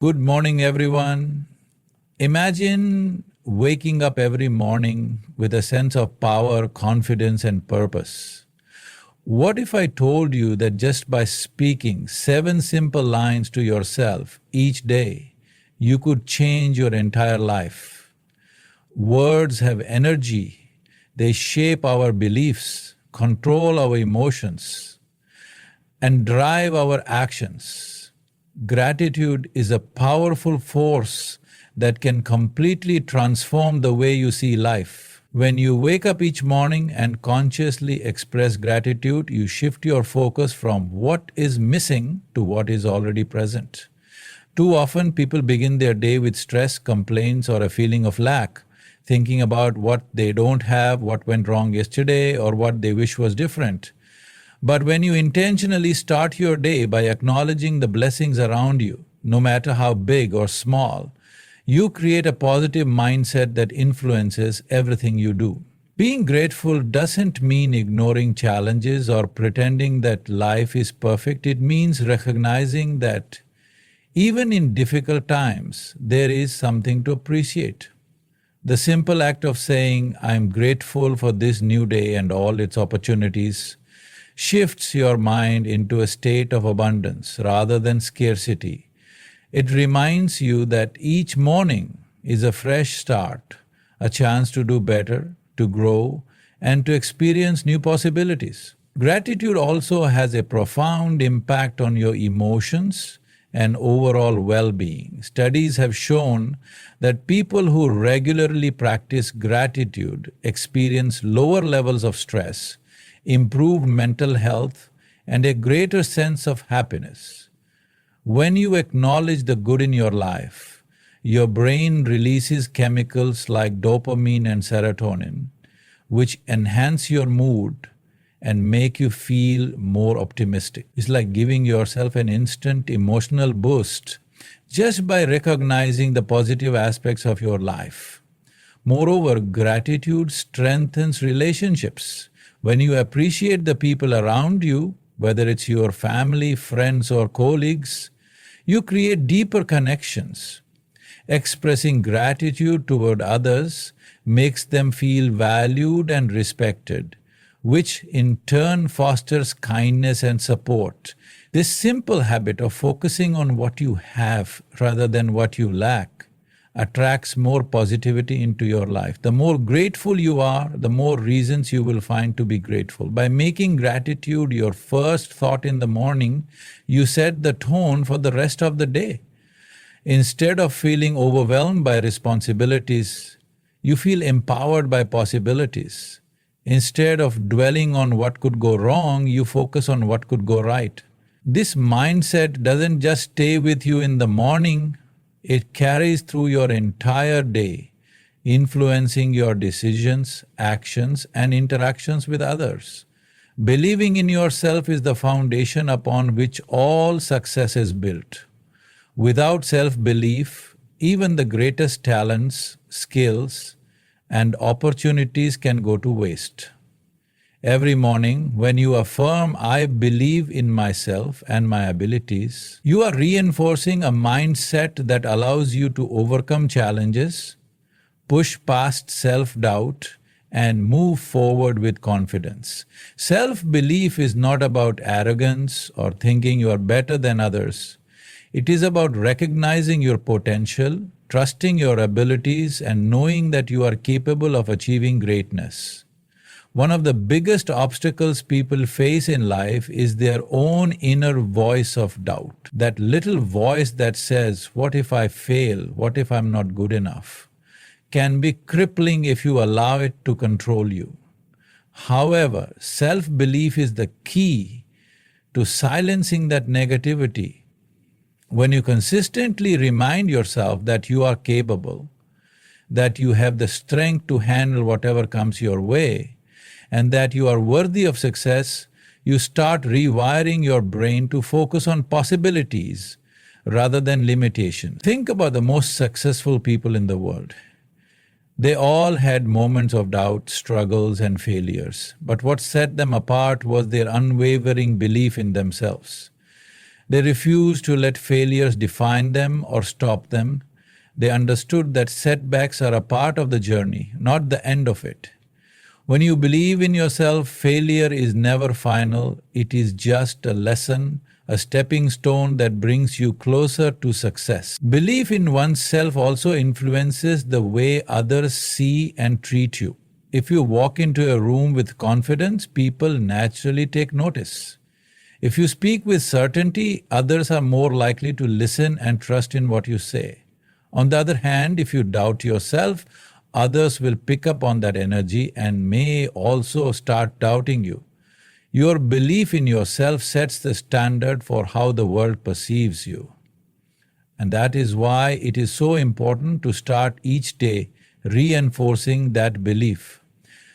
Good morning, everyone. Imagine waking up every morning with a sense of power, confidence, and purpose. What if I told you that just by speaking 7 simple lines to yourself each day, you could change your entire life? Words have energy, they shape our beliefs, control our emotions, and drive our actions. Gratitude is a powerful force that can completely transform the way you see life. When you wake up each morning and consciously express gratitude, you shift your focus from what is missing to what is already present. Too often, people begin their day with stress, complaints, or a feeling of lack, thinking about what they don't have, what went wrong yesterday, or what they wish was different. But when you intentionally start your day by acknowledging the blessings around you, no matter how big or small, you create a positive mindset that influences everything you do. Being grateful doesn't mean ignoring challenges or pretending that life is perfect. It means recognizing that even in difficult times, there is something to appreciate. The simple act of saying, "I'm grateful for this new day and all its opportunities," shifts your mind into a state of abundance rather than scarcity. It reminds you that each morning is a fresh start, a chance to do better, to grow, and to experience new possibilities. Gratitude also has a profound impact on your emotions and overall well-being. Studies have shown that people who regularly practice gratitude experience lower levels of stress, improved mental health, and a greater sense of happiness. When you acknowledge the good in your life, your brain releases chemicals like dopamine and serotonin, which enhance your mood and make you feel more optimistic. It's like giving yourself an instant emotional boost just by recognizing the positive aspects of your life. Moreover, gratitude strengthens relationships. When you appreciate the people around you, whether it's your family, friends, or colleagues, you create deeper connections. Expressing gratitude toward others makes them feel valued and respected, which in turn fosters kindness and support. This simple habit of focusing on what you have rather than what you lack attracts more positivity into your life. The more grateful you are, the more reasons you will find to be grateful. By making gratitude your first thought in the morning, you set the tone for the rest of the day. Instead of feeling overwhelmed by responsibilities, you feel empowered by possibilities. Instead of dwelling on what could go wrong, you focus on what could go right. This mindset doesn't just stay with you in the morning, it carries through your entire day, influencing your decisions, actions, and interactions with others. Believing in yourself is the foundation upon which all success is built. Without self-belief, even the greatest talents, skills, and opportunities can go to waste. Every morning, when you affirm, "I believe in myself and my abilities," you are reinforcing a mindset that allows you to overcome challenges, push past self-doubt, and move forward with confidence. Self-belief is not about arrogance or thinking you are better than others. It is about recognizing your potential, trusting your abilities, and knowing that you are capable of achieving greatness. One of the biggest obstacles people face in life is their own inner voice of doubt. That little voice that says, "What if I fail? What if I'm not good enough?" can be crippling if you allow it to control you. However, self-belief is the key to silencing that negativity. When you consistently remind yourself that you are capable, that you have the strength to handle whatever comes your way, and that you are worthy of success, you start rewiring your brain to focus on possibilities rather than limitations. Think about the most successful people in the world. They all had moments of doubt, struggles, and failures, but what set them apart was their unwavering belief in themselves. They refused to let failures define them or stop them. They understood that setbacks are a part of the journey, not the end of it. When you believe in yourself, failure is never final. It is just a lesson, a stepping stone that brings you closer to success. Belief in oneself also influences the way others see and treat you. If you walk into a room with confidence, people naturally take notice. If you speak with certainty, others are more likely to listen and trust in what you say. On the other hand, if you doubt yourself, others will pick up on that energy and may also start doubting you. Your belief in yourself sets the standard for how the world perceives you. And that is why it is so important to start each day reinforcing that belief.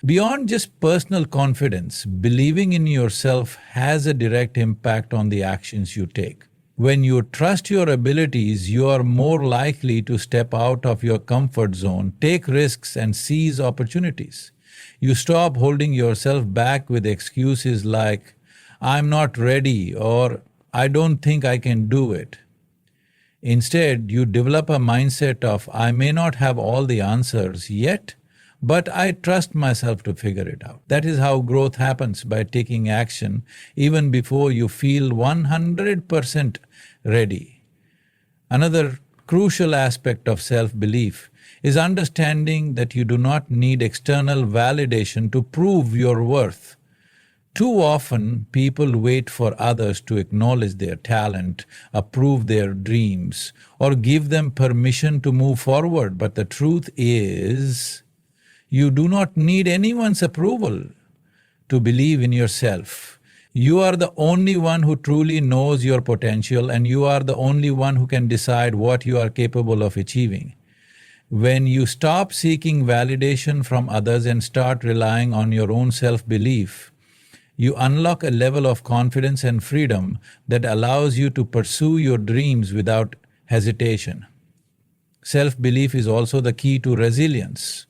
Beyond just personal confidence, believing in yourself has a direct impact on the actions you take. When you trust your abilities, you are more likely to step out of your comfort zone, take risks, and seize opportunities. You stop holding yourself back with excuses like, "I'm not ready," or "I don't think I can do it." Instead, you develop a mindset of, "I may not have all the answers yet, but I trust myself to figure it out." That is how growth happens, by taking action even before you feel 100% ready. Another crucial aspect of self-belief is understanding that you do not need external validation to prove your worth. Too often, people wait for others to acknowledge their talent, approve their dreams, or give them permission to move forward. But the truth is, you do not need anyone's approval to believe in yourself. You are the only one who truly knows your potential, and you are the only one who can decide what you are capable of achieving. When you stop seeking validation from others and start relying on your own self-belief, you unlock a level of confidence and freedom that allows you to pursue your dreams without hesitation. Self-belief is also the key to resilience.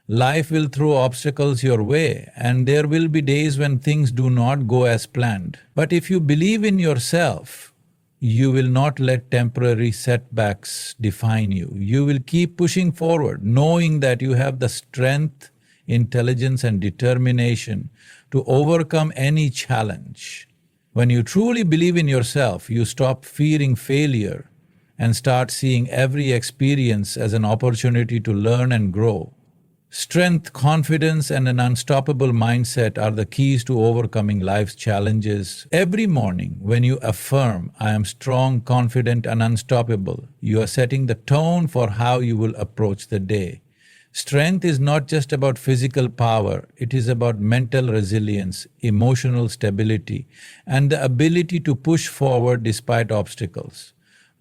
Life will throw obstacles your way, and there will be days when things do not go as planned. But if you believe in yourself, you will not let temporary setbacks define you. You will keep pushing forward, knowing that you have the strength, intelligence, and determination to overcome any challenge. When you truly believe in yourself, you stop fearing failure and start seeing every experience as an opportunity to learn and grow. Strength, confidence, and an unstoppable mindset are the keys to overcoming life's challenges. Every morning, when you affirm, "I am strong, confident, and unstoppable," you are setting the tone for how you will approach the day. Strength is not just about physical power, it is about mental resilience, emotional stability, and the ability to push forward despite obstacles.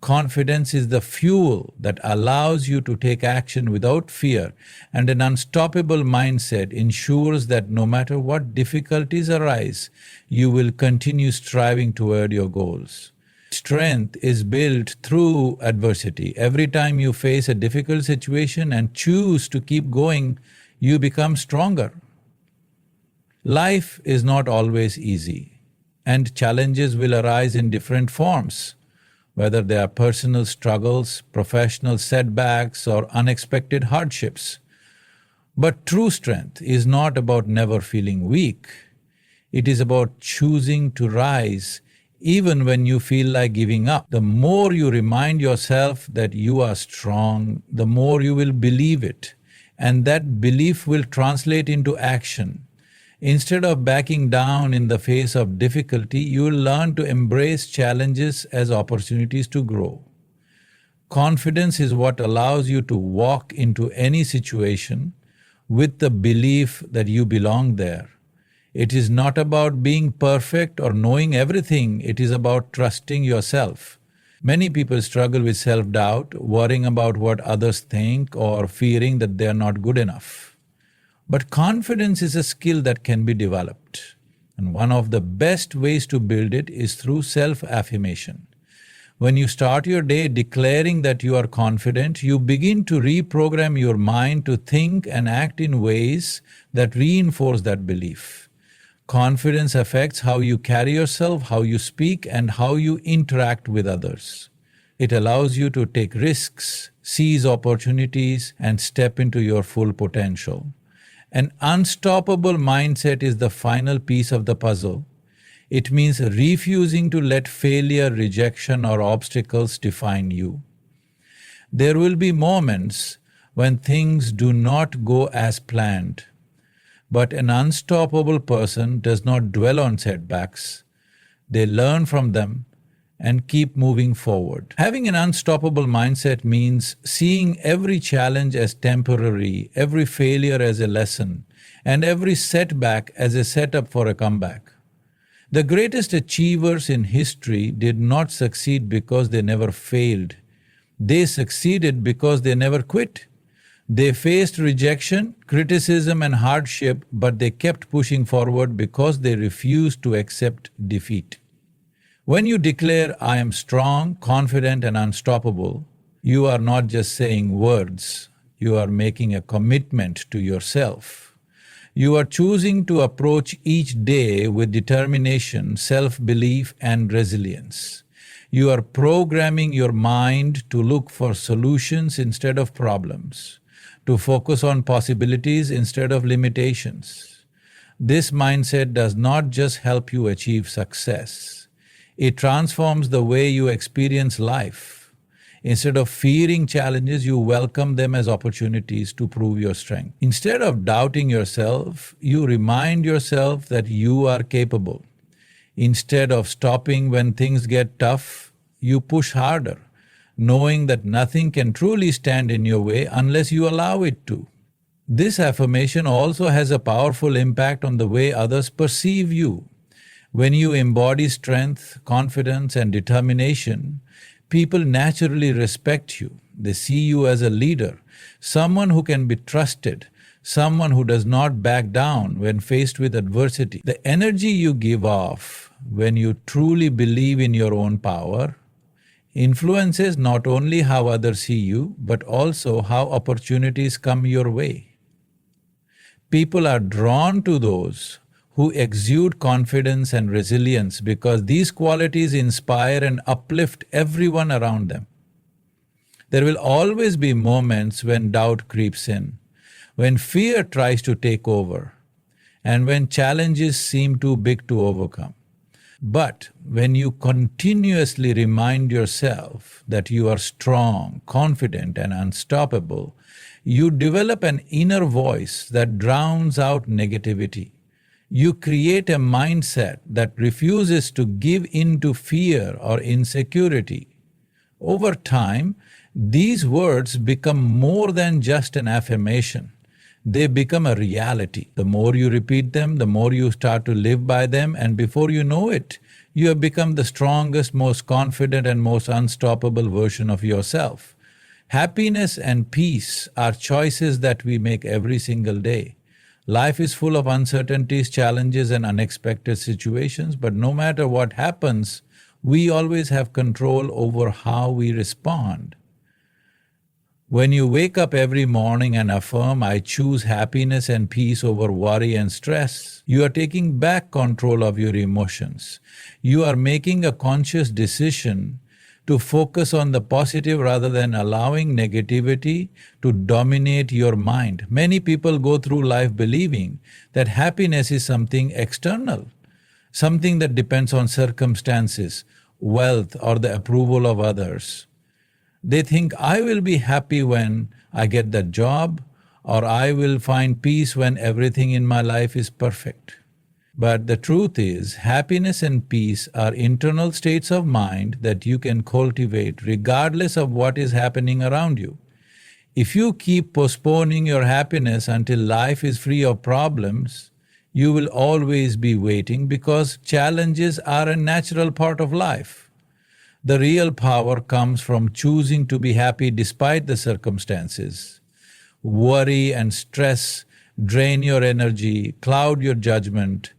Confidence is the fuel that allows you to take action without fear, and an unstoppable mindset ensures that no matter what difficulties arise, you will continue striving toward your goals. Strength is built through adversity. Every time you face a difficult situation and choose to keep going, you become stronger. Life is not always easy, and challenges will arise in different forms. Whether they are personal struggles, professional setbacks, or unexpected hardships. But true strength is not about never feeling weak. It is about choosing to rise even when you feel like giving up. The more you remind yourself that you are strong, the more you will believe it, and that belief will translate into action. Instead of backing down in the face of difficulty, you will learn to embrace challenges as opportunities to grow. Confidence is what allows you to walk into any situation with the belief that you belong there. It is not about being perfect or knowing everything, it is about trusting yourself. Many people struggle with self-doubt, worrying about what others think, or fearing that they are not good enough. But confidence is a skill that can be developed, and one of the best ways to build it is through self-affirmation. When you start your day declaring that you are confident, you begin to reprogram your mind to think and act in ways that reinforce that belief. Confidence affects how you carry yourself, how you speak, and how you interact with others. It allows you to take risks, seize opportunities, and step into your full potential. An unstoppable mindset is the final piece of the puzzle. It means refusing to let failure, rejection, or obstacles define you. There will be moments when things do not go as planned, but an unstoppable person does not dwell on setbacks. They learn from them and keep moving forward. Having an unstoppable mindset means seeing every challenge as temporary, every failure as a lesson, and every setback as a setup for a comeback. The greatest achievers in history did not succeed because they never failed. They succeeded because they never quit. They faced rejection, criticism, and hardship, but they kept pushing forward because they refused to accept defeat. When you declare, "I am strong, confident, and unstoppable," you are not just saying words, you are making a commitment to yourself. You are choosing to approach each day with determination, self-belief, and resilience. You are programming your mind to look for solutions instead of problems, to focus on possibilities instead of limitations. This mindset does not just help you achieve success. It transforms the way you experience life. Instead of fearing challenges, you welcome them as opportunities to prove your strength. Instead of doubting yourself, you remind yourself that you are capable. Instead of stopping when things get tough, you push harder, knowing that nothing can truly stand in your way unless you allow it to. This affirmation also has a powerful impact on the way others perceive you. When you embody strength, confidence, and determination, people naturally respect you. They see you as a leader, someone who can be trusted, someone who does not back down when faced with adversity. The energy you give off when you truly believe in your own power influences not only how others see you, but also how opportunities come your way. People are drawn to those who exude confidence and resilience because these qualities inspire and uplift everyone around them. There will always be moments when doubt creeps in, when fear tries to take over, and when challenges seem too big to overcome. But when you continuously remind yourself that you are strong, confident, and unstoppable, you develop an inner voice that drowns out negativity. You create a mindset that refuses to give in to fear or insecurity. Over time, these words become more than just an affirmation. They become a reality. The more you repeat them, the more you start to live by them, and before you know it, you have become the strongest, most confident, and most unstoppable version of yourself. Happiness and peace are choices that we make every single day. Life is full of uncertainties, challenges, and unexpected situations, but no matter what happens, we always have control over how we respond. When you wake up every morning and affirm, "I choose happiness and peace over worry and stress," you are taking back control of your emotions. You are making a conscious decision to focus on the positive rather than allowing negativity to dominate your mind. Many people go through life believing that happiness is something external, something that depends on circumstances, wealth, or the approval of others. They think, "I will be happy when I get that job," or "I will find peace when everything in my life is perfect." But the truth is, happiness and peace are internal states of mind that you can cultivate regardless of what is happening around you. If you keep postponing your happiness until life is free of problems, you will always be waiting because challenges are a natural part of life. The real power comes from choosing to be happy despite the circumstances. Worry and stress drain your energy, cloud your judgment,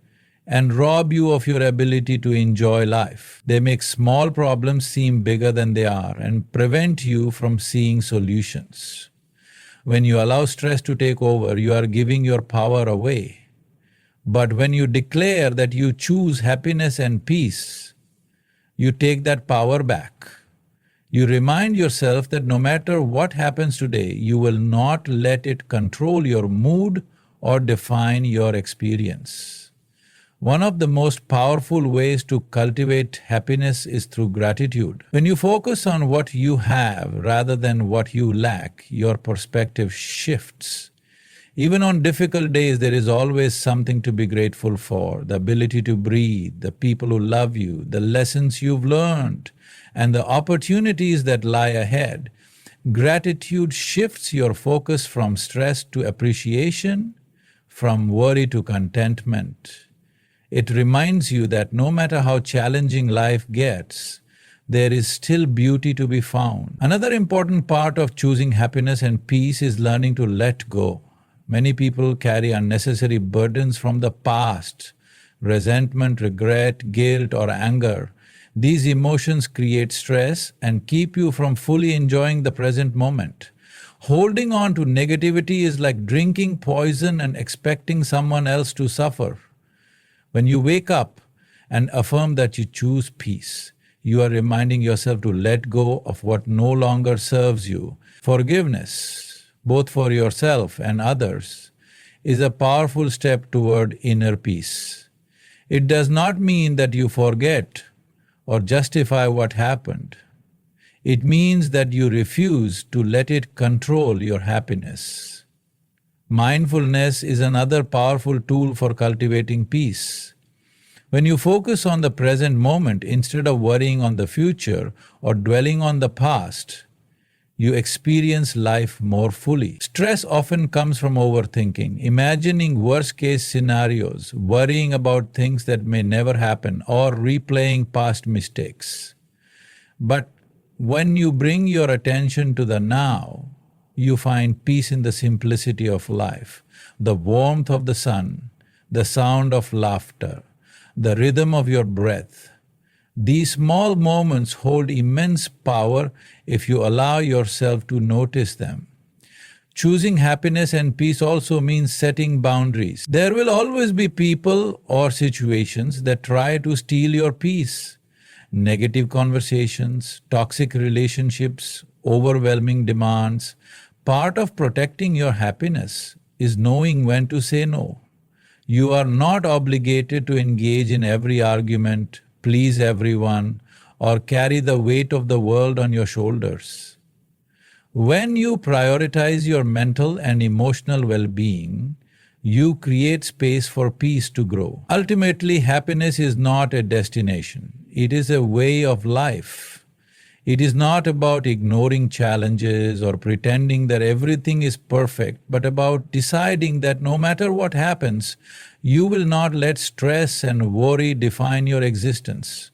and rob you of your ability to enjoy life. They make small problems seem bigger than they are and prevent you from seeing solutions. When you allow stress to take over, you are giving your power away. But when you declare that you choose happiness and peace, you take that power back. You remind yourself that no matter what happens today, you will not let it control your mood or define your experience. One of the most powerful ways to cultivate happiness is through gratitude. When you focus on what you have rather than what you lack, your perspective shifts. Even on difficult days, there is always something to be grateful for: the ability to breathe, the people who love you, the lessons you've learned, and the opportunities that lie ahead. Gratitude shifts your focus from stress to appreciation, from worry to contentment. It reminds you that no matter how challenging life gets, there is still beauty to be found. Another important part of choosing happiness and peace is learning to let go. Many people carry unnecessary burdens from the past: resentment, regret, guilt, or anger. These emotions create stress and keep you from fully enjoying the present moment. Holding on to negativity is like drinking poison and expecting someone else to suffer. When you wake up and affirm that you choose peace, you are reminding yourself to let go of what no longer serves you. Forgiveness, both for yourself and others, is a powerful step toward inner peace. It does not mean that you forget or justify what happened. It means that you refuse to let it control your happiness. Mindfulness is another powerful tool for cultivating peace. When you focus on the present moment instead of worrying on the future or dwelling on the past, you experience life more fully. Stress often comes from overthinking, imagining worst-case scenarios, worrying about things that may never happen, or replaying past mistakes. But when you bring your attention to the now, you find peace in the simplicity of life, the warmth of the sun, the sound of laughter, the rhythm of your breath. These small moments hold immense power if you allow yourself to notice them. Choosing happiness and peace also means setting boundaries. There will always be people or situations that try to steal your peace. Negative conversations, toxic relationships, overwhelming demands. Part of protecting your happiness is knowing when to say no. You are not obligated to engage in every argument, please everyone, or carry the weight of the world on your shoulders. When you prioritize your mental and emotional well-being, you create space for peace to grow. Ultimately, happiness is not a destination. It is a way of life. It is not about ignoring challenges or pretending that everything is perfect, but about deciding that no matter what happens, you will not let stress and worry define your existence.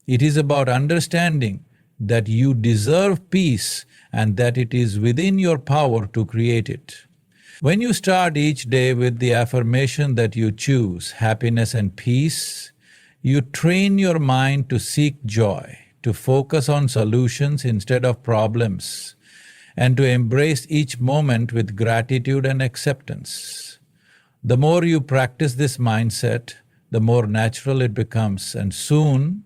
It is about understanding that you deserve peace and that it is within your power to create it. When you start each day with the affirmation that you choose happiness and peace, you train your mind to seek joy, to focus on solutions instead of problems, and to embrace each moment with gratitude and acceptance. The more you practice this mindset, the more natural it becomes, and soon,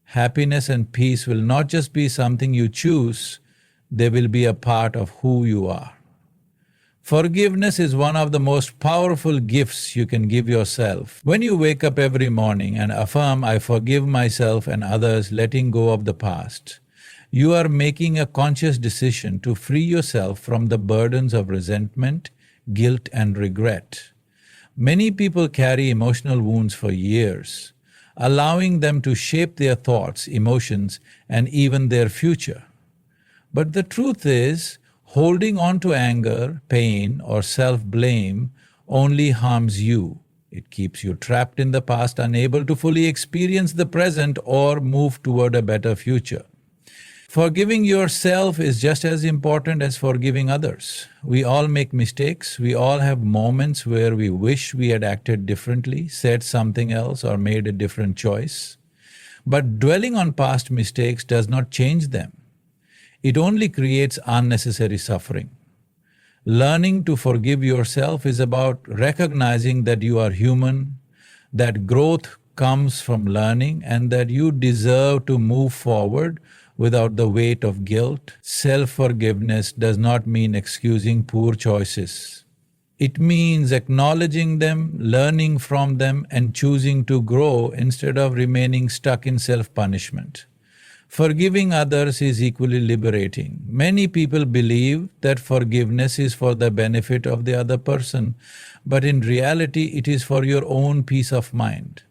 happiness and peace will not just be something you choose, they will be a part of who you are. Forgiveness is one of the most powerful gifts you can give yourself. When you wake up every morning and affirm, "I forgive myself and others," letting go of the past, you are making a conscious decision to free yourself from the burdens of resentment, guilt, and regret. Many people carry emotional wounds for years, allowing them to shape their thoughts, emotions, and even their future. But the truth is, holding on to anger, pain, or self-blame only harms you. It keeps you trapped in the past, unable to fully experience the present or move toward a better future. Forgiving yourself is just as important as forgiving others. We all make mistakes. We all have moments where we wish we had acted differently, said something else, or made a different choice. But dwelling on past mistakes does not change them. It only creates unnecessary suffering. Learning to forgive yourself is about recognizing that you are human, that growth comes from learning, and that you deserve to move forward without the weight of guilt. Self-forgiveness does not mean excusing poor choices. It means acknowledging them, learning from them, and choosing to grow instead of remaining stuck in self-punishment. Forgiving others is equally liberating. Many people believe that forgiveness is for the benefit of the other person, but in reality it is for your own peace of mind.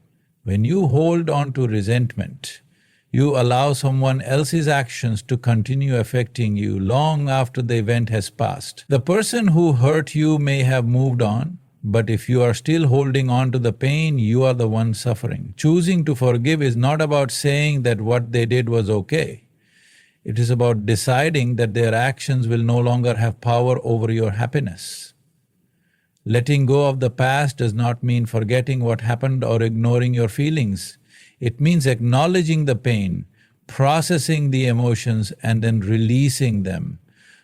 When you hold on to resentment, you allow someone else's actions to continue affecting you long after the event has passed. The person who hurt you may have moved on, but if you are still holding on to the pain, you are the one suffering. Choosing to forgive is not about saying that what they did was okay. It is about deciding that their actions will no longer have power over your happiness. Letting go of the past does not mean forgetting what happened or ignoring your feelings. It means acknowledging the pain, processing the emotions, and then releasing them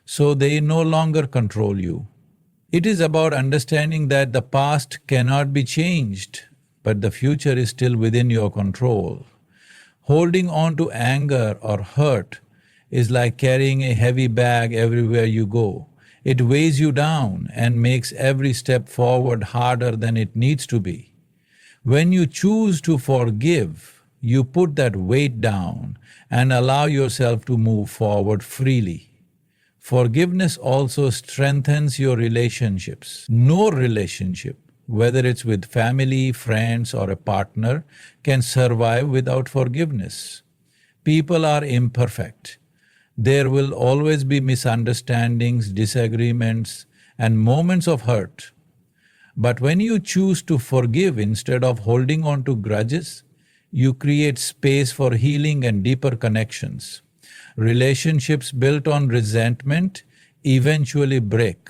so they no longer control you. It is about understanding that the past cannot be changed, but the future is still within your control. Holding on to anger or hurt is like carrying a heavy bag everywhere you go. It weighs you down and makes every step forward harder than it needs to be. When you choose to forgive, you put that weight down and allow yourself to move forward freely. Forgiveness also strengthens your relationships. No relationship, whether it's with family, friends, or a partner, can survive without forgiveness. People are imperfect. There will always be misunderstandings, disagreements, and moments of hurt. But when you choose to forgive instead of holding on to grudges, you create space for healing and deeper connections. Relationships built on resentment eventually break,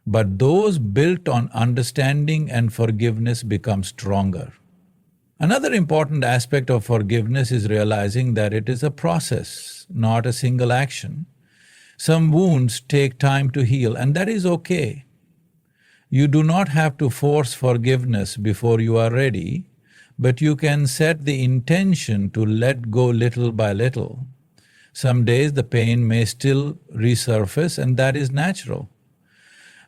but those built on understanding and forgiveness become stronger. Another important aspect of forgiveness is realizing that it is a process, not a single action. Some wounds take time to heal, and that is okay. You do not have to force forgiveness before you are ready, but you can set the intention to let go little by little. Some days the pain may still resurface, and that is natural.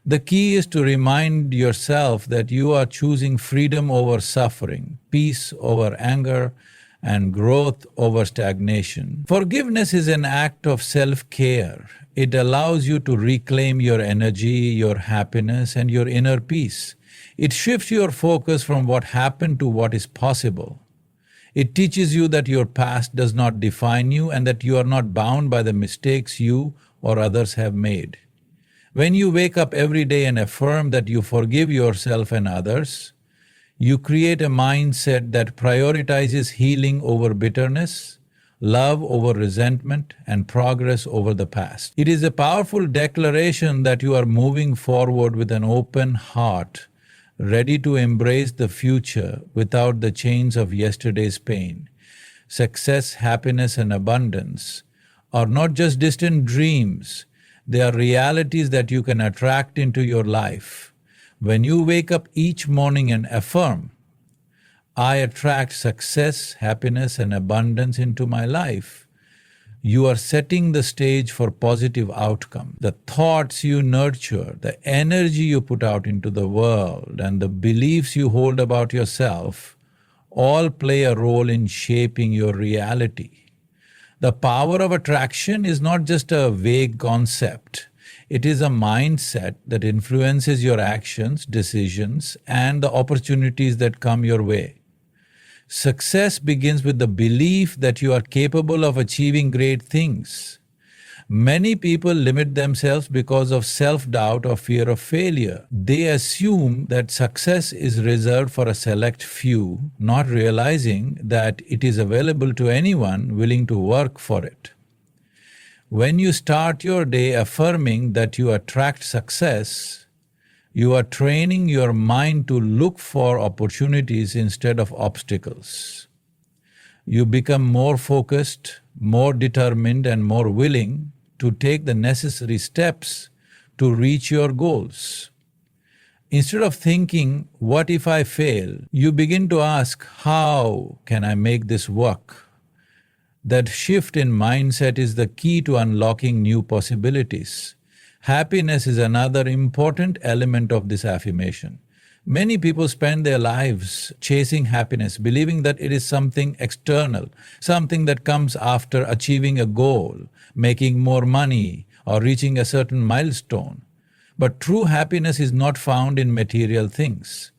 The key is to remind yourself that you are choosing freedom over suffering, peace over anger, and growth over stagnation. Forgiveness is an act of self-care. It allows you to reclaim your energy, your happiness, and your inner peace. It shifts your focus from what happened to what is possible. It teaches you that your past does not define you and that you are not bound by the mistakes you or others have made. When you wake up every day and affirm that you forgive yourself and others, you create a mindset that prioritizes healing over bitterness, love over resentment, and progress over the past. It is a powerful declaration that you are moving forward with an open heart, ready to embrace the future without the chains of yesterday's pain. Success, happiness, and abundance are not just distant dreams, they are realities that you can attract into your life. When you wake up each morning and affirm, "I attract success, happiness, and abundance into my life," you are setting the stage for positive outcome. The thoughts you nurture, the energy you put out into the world, and the beliefs you hold about yourself all play a role in shaping your reality. The power of attraction is not just a vague concept. It is a mindset that influences your actions, decisions, and the opportunities that come your way. Success begins with the belief that you are capable of achieving great things. Many people limit themselves because of self-doubt or fear of failure. They assume that success is reserved for a select few, not realizing that it is available to anyone willing to work for it. When you start your day affirming that you attract success, you are training your mind to look for opportunities instead of obstacles. You become more focused, more determined, and more willing to take the necessary steps to reach your goals. Instead of thinking, what if I fail, you begin to ask, how can I make this work? That shift in mindset is the key to unlocking new possibilities. Happiness is another important element of this affirmation. Many people spend their lives chasing happiness, believing that it is something external, something that comes after achieving a goal, making more money, or reaching a certain milestone. But true happiness is not found in material things.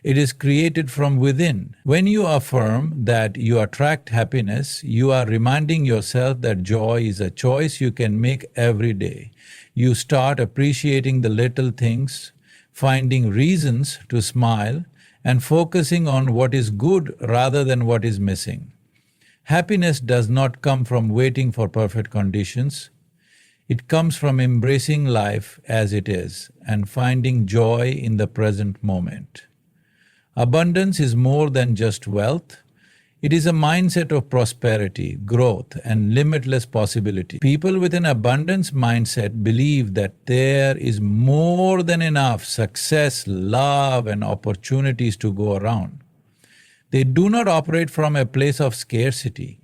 It is created from within. When you affirm that you attract happiness, you are reminding yourself that joy is a choice you can make every day. You start appreciating the little things, finding reasons to smile, and focusing on what is good rather than what is missing. Happiness does not come from waiting for perfect conditions. It comes from embracing life as it is and finding joy in the present moment. Abundance is more than just wealth. It is a mindset of prosperity, growth, and limitless possibility. People with an abundance mindset believe that there is more than enough success, love, and opportunities to go around. They do not operate from a place of scarcity,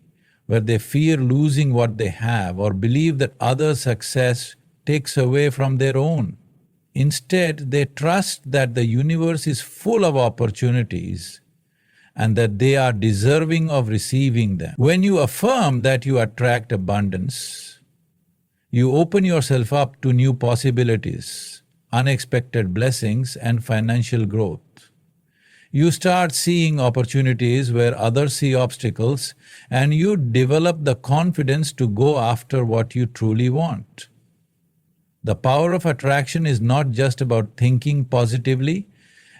where they fear losing what they have or believe that others' success takes away from their own. Instead, they trust that the universe is full of opportunities and that they are deserving of receiving them. When you affirm that you attract abundance, you open yourself up to new possibilities, unexpected blessings, and financial growth. You start seeing opportunities where others see obstacles, and you develop the confidence to go after what you truly want. The power of attraction is not just about thinking positively,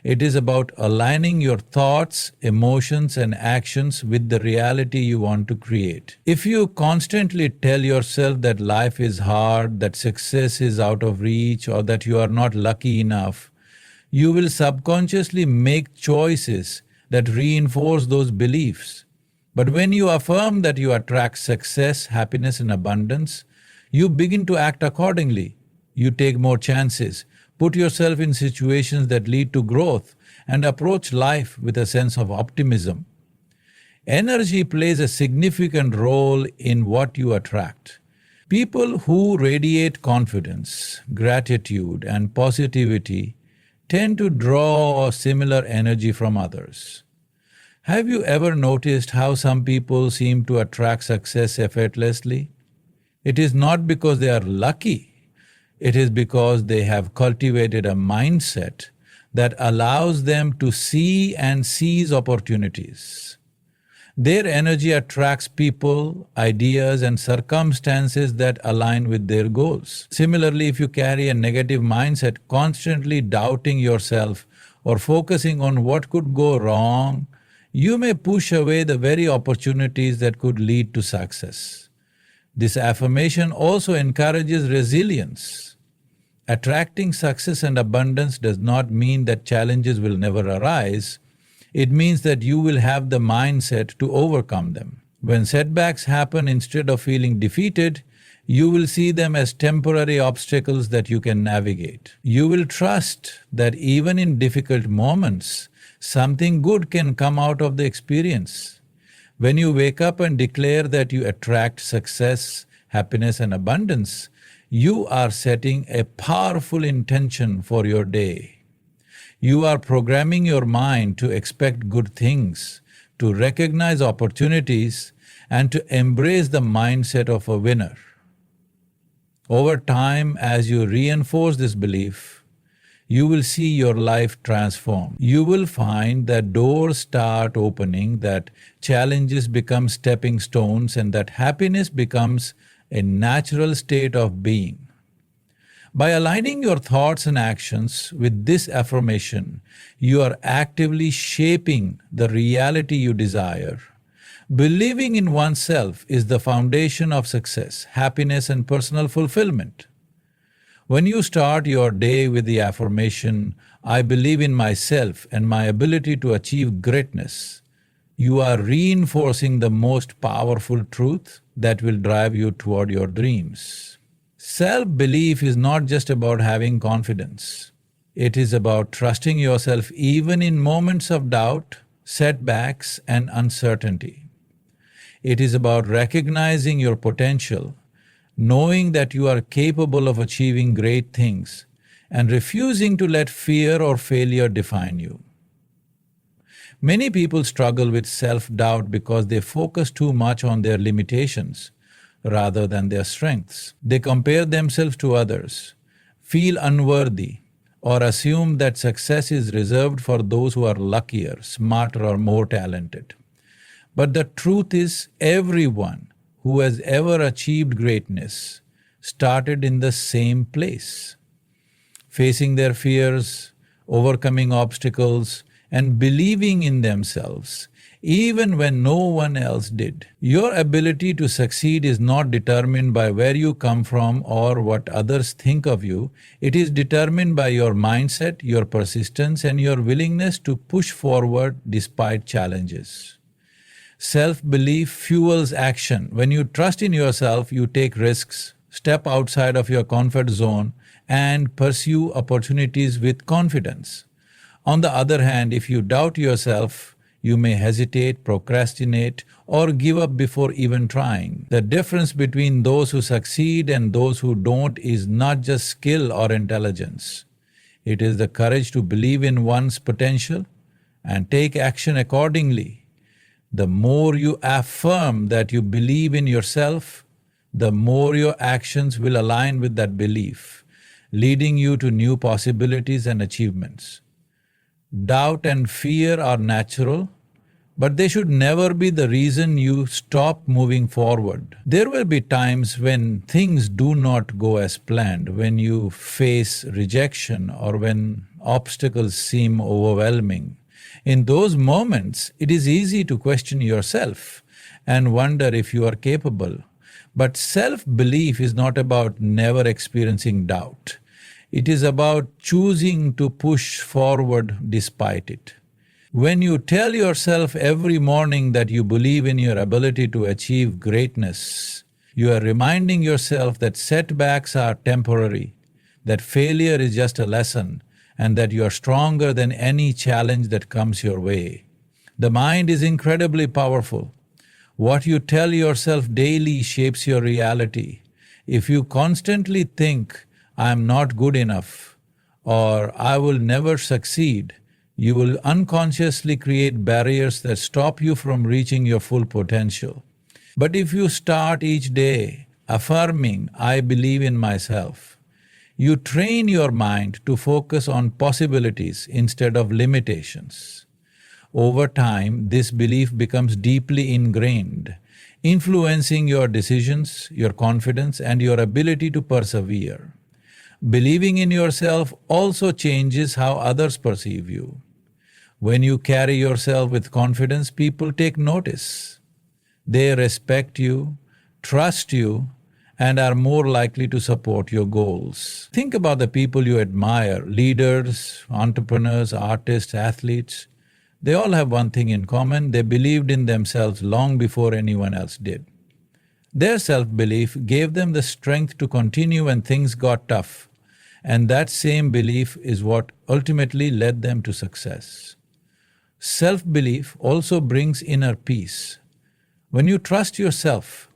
it is about aligning your thoughts, emotions, and actions with the reality you want to create. If you constantly tell yourself that life is hard, that success is out of reach, or that you are not lucky enough, you will subconsciously make choices that reinforce those beliefs. But when you affirm that you attract success, happiness, and abundance, you begin to act accordingly. You take more chances, put yourself in situations that lead to growth, and approach life with a sense of optimism. Energy plays a significant role in what you attract. People who radiate confidence, gratitude, and positivity tend to draw similar energy from others. Have you ever noticed how some people seem to attract success effortlessly? It is not because they are lucky. It is because they have cultivated a mindset that allows them to see and seize opportunities. Their energy attracts people, ideas, and circumstances that align with their goals. Similarly, if you carry a negative mindset, constantly doubting yourself or focusing on what could go wrong, you may push away the very opportunities that could lead to success. This affirmation also encourages resilience. Attracting success and abundance does not mean that challenges will never arise. It means that you will have the mindset to overcome them. When setbacks happen, instead of feeling defeated, you will see them as temporary obstacles that you can navigate. You will trust that even in difficult moments, something good can come out of the experience. When you wake up and declare that you attract success, happiness, and abundance, you are setting a powerful intention for your day. You are programming your mind to expect good things, to recognize opportunities, and to embrace the mindset of a winner. Over time, as you reinforce this belief, you will see your life transform. You will find that doors start opening, that challenges become stepping stones, and that happiness becomes a natural state of being. By aligning your thoughts and actions with this affirmation, you are actively shaping the reality you desire. Believing in oneself is the foundation of success, happiness, and personal fulfillment. When you start your day with the affirmation, "I believe in myself and my ability to achieve greatness," you are reinforcing the most powerful truth that will drive you toward your dreams. Self-belief is not just about having confidence. It is about trusting yourself even in moments of doubt, setbacks, and uncertainty. It is about recognizing your potential, knowing that you are capable of achieving great things, and refusing to let fear or failure define you. Many people struggle with self-doubt because they focus too much on their limitations rather than their strengths. They compare themselves to others, feel unworthy, or assume that success is reserved for those who are luckier, smarter, or more talented. But the truth is, everyone who has ever achieved greatness started in the same place, facing their fears, overcoming obstacles, and believing in themselves, even when no one else did. Your ability to succeed is not determined by where you come from or what others think of you. It is determined by your mindset, your persistence, and your willingness to push forward despite challenges. Self-belief fuels action. When you trust in yourself, you take risks, step outside of your comfort zone, and pursue opportunities with confidence. On the other hand, if you doubt yourself, you may hesitate, procrastinate, or give up before even trying. The difference between those who succeed and those who don't is not just skill or intelligence. It is the courage to believe in one's potential and take action accordingly. The more you affirm that you believe in yourself, the more your actions will align with that belief, leading you to new possibilities and achievements. Doubt and fear are natural, but they should never be the reason you stop moving forward. There will be times when things do not go as planned, when you face rejection or when obstacles seem overwhelming. In those moments, it is easy to question yourself and wonder if you are capable. But self-belief is not about never experiencing doubt. It is about choosing to push forward despite it. When you tell yourself every morning that you believe in your ability to achieve greatness, you are reminding yourself that setbacks are temporary, that failure is just a lesson, and that you are stronger than any challenge that comes your way. The mind is incredibly powerful. What you tell yourself daily shapes your reality. If you constantly think, "I am not good enough," or "I will never succeed," you will unconsciously create barriers that stop you from reaching your full potential. But if you start each day affirming, "I believe in myself," you train your mind to focus on possibilities instead of limitations. Over time, this belief becomes deeply ingrained, influencing your decisions, your confidence, and your ability to persevere. Believing in yourself also changes how others perceive you. When you carry yourself with confidence, people take notice. They respect you, trust you, and are more likely to support your goals. Think about the people you admire, leaders, entrepreneurs, artists, athletes. They all have one thing in common: they believed in themselves long before anyone else did. Their self-belief gave them the strength to continue when things got tough, and that same belief is what ultimately led them to success. Self-belief also brings inner peace. When you trust yourself,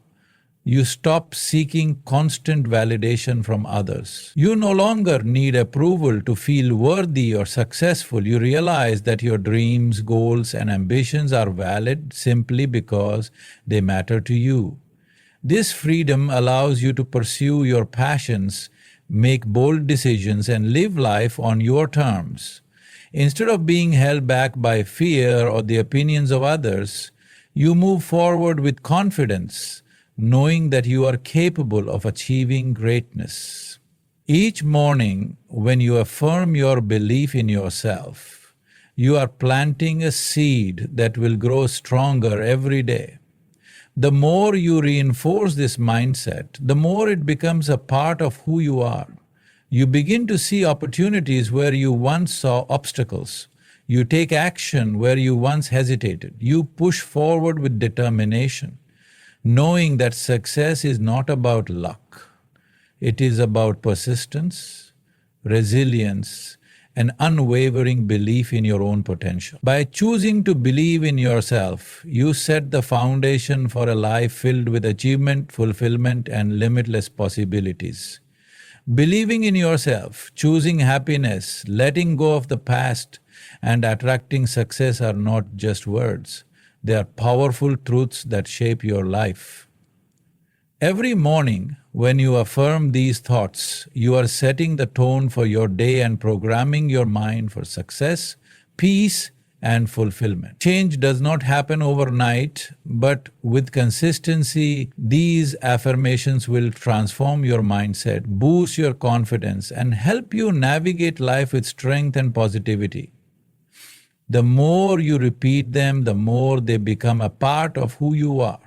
you stop seeking constant validation from others. You no longer need approval to feel worthy or successful. You realize that your dreams, goals, and ambitions are valid simply because they matter to you. This freedom allows you to pursue your passions, make bold decisions, and live life on your terms. Instead of being held back by fear or the opinions of others, you move forward with confidence, knowing that you are capable of achieving greatness. Each morning, when you affirm your belief in yourself, you are planting a seed that will grow stronger every day. The more you reinforce this mindset, the more it becomes a part of who you are. You begin to see opportunities where you once saw obstacles. You take action where you once hesitated. You push forward with determination, knowing that success is not about luck. It is about persistence, resilience, and unwavering belief in your own potential. By choosing to believe in yourself, you set the foundation for a life filled with achievement, fulfillment, and limitless possibilities. Believing in yourself, choosing happiness, letting go of the past, and attracting success are not just words. They are powerful truths that shape your life. Every morning, when you affirm these thoughts, you are setting the tone for your day and programming your mind for success, peace, and fulfillment. Change does not happen overnight, but with consistency, these affirmations will transform your mindset, boost your confidence, and help you navigate life with strength and positivity. The more you repeat them, the more they become a part of who you are.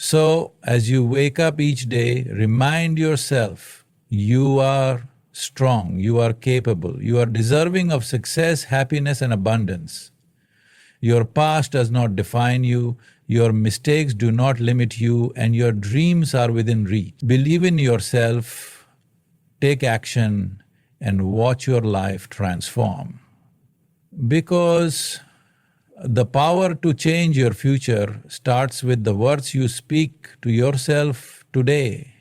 So, as you wake up each day, remind yourself you are strong, you are capable, you are deserving of success, happiness, and abundance. Your past does not define you, your mistakes do not limit you, and your dreams are within reach. Believe in yourself, take action, and watch your life transform. Because the power to change your future starts with the words you speak to yourself today.